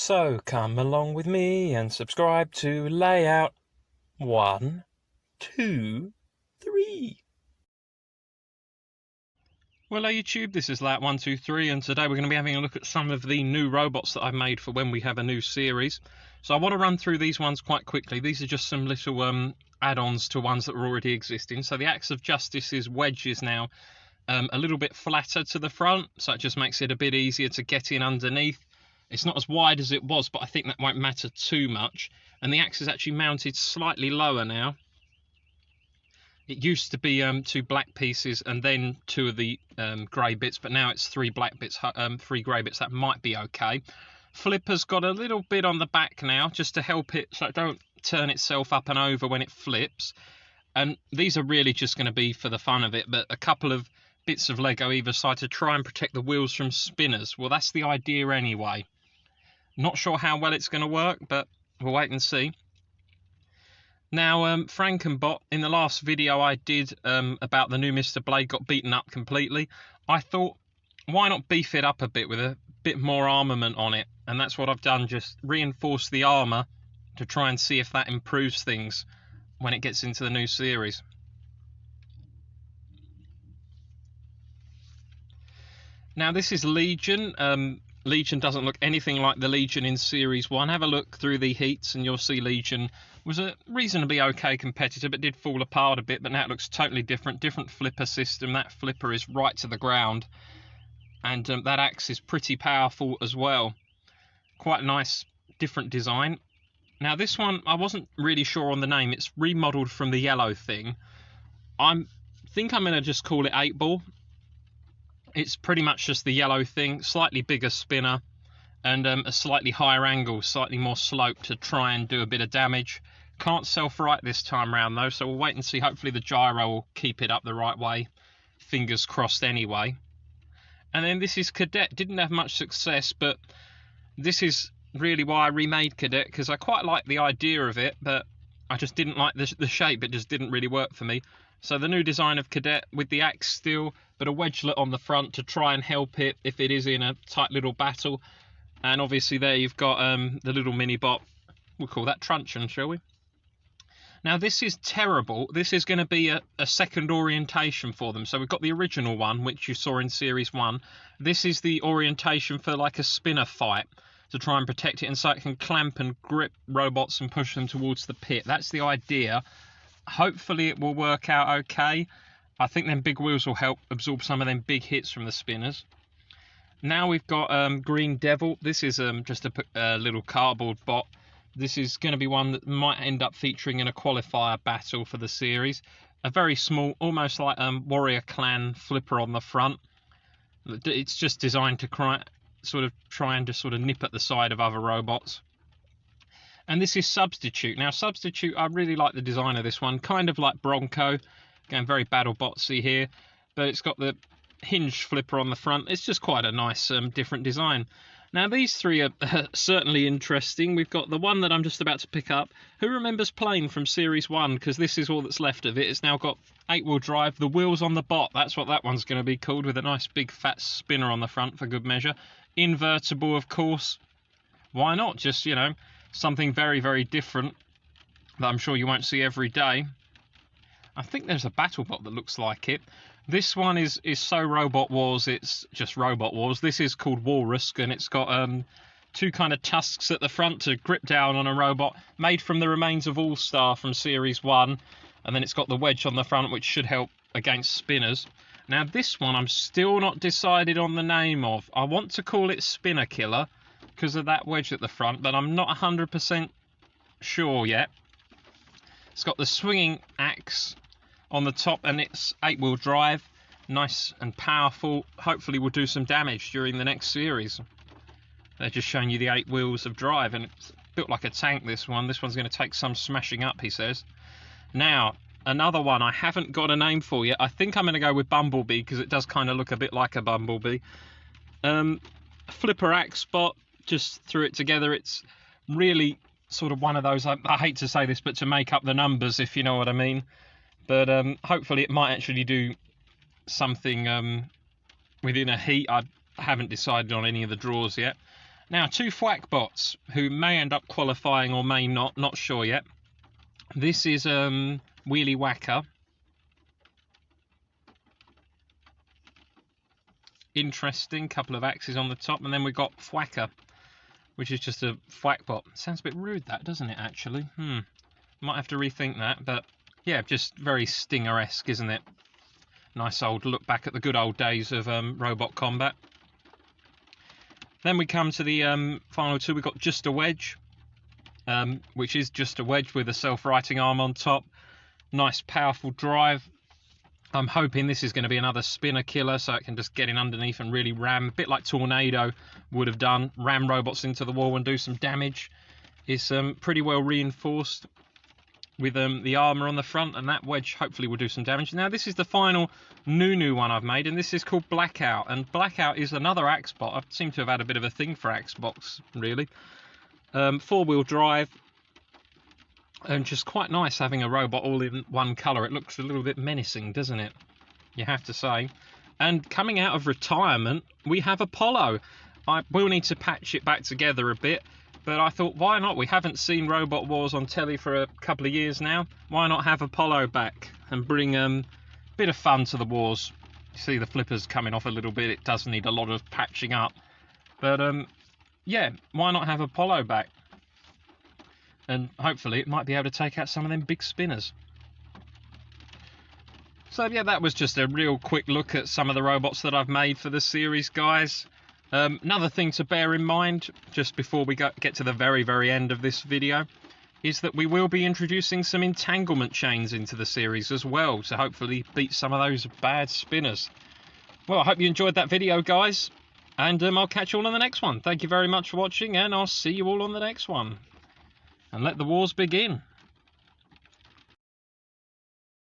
So come along with me and subscribe to Layout 1, 2, 3. Well, hello YouTube, this is Layout 1, 2, 3, and today we're going to be having a look at some of the new robots that I've made for when we have a new series. So I want to run through these ones quite quickly. These are just some little add-ons to ones that were already existing. So the Axe of Justice's wedge is now a little bit flatter to the front, so it just makes it a bit easier to get in underneath. It's not as wide as it was, but I think that won't matter too much. And the axe is actually mounted slightly lower now. It used to be 2 black pieces and then 2 of the grey bits, but now it's 3 black bits, 3 grey bits. That might be okay. Flipper's got a little bit on the back now, just to help it so it don't turn itself up and over when it flips. And these are really just going to be for the fun of it, but a couple of bits of Lego either side to try and protect the wheels from spinners. Well, that's the idea anyway. Not sure how well it's going to work, but we'll wait and see. Now, Frankenbot, in the last video I did about the new Mr. Blade, got beaten up completely. I thought, why not beef it up a bit with a bit more armament on it? And that's what I've done, just reinforce the armour to try and see if that improves things when it gets into the new series. Now, this is Legion. Legion doesn't look anything like the Legion in Series 1. Have a look through the heats and you'll see Legion was a reasonably okay competitor, but did fall apart a bit. But now it looks totally different. Different flipper system. That flipper is right to the ground. And that axe is pretty powerful as well. Quite a nice, different design. Now this one, I wasn't really sure on the name. It's remodeled from the yellow thing. I think I'm going to just call it 8-Ball. It's pretty much just the yellow thing, slightly bigger spinner, and a slightly higher angle, slightly more slope to try and do a bit of damage. Can't self-right this time round though, so we'll wait and see. Hopefully the gyro will keep it up the right way. Fingers crossed anyway. And then this is Cadet. Didn't have much success, but this is really why I remade Cadet, because I quite like the idea of it, but I just didn't like the shape. It just didn't really work for me. So the new design of Cadet with the axe still, but a wedgelet on the front to try and help it if it is in a tight little battle. And obviously there you've got the little mini bot. We'll call that Truncheon, shall we? Now this is terrible. This is going to be a second orientation for them. So we've got the original one, which you saw in Series 1. This is the orientation for like a spinner fight to try and protect it, and so it can clamp and grip robots and push them towards the pit. That's the idea. Hopefully it will work out okay. I think them big wheels will help absorb some of them big hits from the spinners. Now we've got Green Devil. This is just a little cardboard bot. This is going to be one that might end up featuring in a qualifier battle for the series. A very small, almost like Warrior Clan flipper on the front. It's just designed to try and nip at the side of other robots. And this is Substitute. Now Substitute, I really like the design of this one. Kind of like Bronco. Again, very battle botsy here. But it's got the hinged flipper on the front. It's just quite a nice different design. Now these three are certainly interesting. We've got the one that I'm just about to pick up. Who remembers Plane from Series 1? Because this is all that's left of it. It's now got 8-wheel drive. The wheels on the bot. That's what that one's going to be called, with a nice big fat spinner on the front for good measure. Invertible, of course. Why not? Just, you know, something very, very different that I'm sure you won't see every day. I think there's a BattleBot that looks like it. This one is so Robot Wars, it's just Robot Wars. This is called Walrus, and it's got 2 kind of tusks at the front to grip down on a robot, made from the remains of All-Star from Series 1. And then it's got the wedge on the front, which should help against spinners. Now this one I'm still not decided on the name of. I want to call it Spinner Killer because of that wedge at the front, but I'm not 100% sure yet. It's got the swinging axe on the top, and it's 8-wheel drive, nice and powerful. Hopefully will do some damage during the next series. They're just showing you the 8 wheels of drive, and it's built like a tank, this one. This one's going to take some smashing up, he says. Now another one I haven't got a name for yet. I think I'm going to go with Bumblebee because it does kind of look a bit like a bumblebee. Flipper axe bot, just threw it together. It's really sort of one of those, I hate to say this, but to make up the numbers, if you know what I mean. But hopefully it might actually do something within a heat. I haven't decided on any of the draws yet. Now, 2 Thwack bots who may end up qualifying or may not sure yet. This is Wheelie Whacker. Interesting, couple of axes on the top, and then we've got Thwacker, which is just a Thwack bot. Sounds a bit rude, that, doesn't it, actually? Might have to rethink that, but yeah, just very Stinger-esque, isn't it? Nice old look back at the good old days of robot combat. Then we come to the final 2. We've got Just a Wedge, which is just a wedge with a self-righting arm on top. Nice, powerful drive. I'm hoping this is going to be another spinner killer, so it can just get in underneath and really ram, a bit like Tornado would have done, ram robots into the wall and do some damage. It's pretty well reinforced with the armour on the front, and that wedge hopefully will do some damage. Now, this is the final new one I've made, and this is called Blackout. And Blackout is another Axebot. I seem to have had a bit of a thing for Axebots, really. 4-wheel drive. And just quite nice having a robot all in one colour. It looks a little bit menacing, doesn't it? You have to say. And coming out of retirement, we have Apollo. I will need to patch it back together a bit, but I thought, why not? We haven't seen Robot Wars on telly for a couple of years now. Why not have Apollo back and bring a bit of fun to the wars? You see the flippers coming off a little bit. It does need a lot of patching up. But, yeah, why not have Apollo back? And hopefully it might be able to take out some of them big spinners. So yeah, that was just a real quick look at some of the robots that I've made for the series, guys. Another thing to bear in mind, just before we get to the very end of this video, is that we will be introducing some entanglement chains into the series as well, to hopefully beat some of those bad spinners. Well, I hope you enjoyed that video, guys, and I'll catch you all on the next one. Thank you very much for watching, and I'll see you all on the next one. And let the wars begin.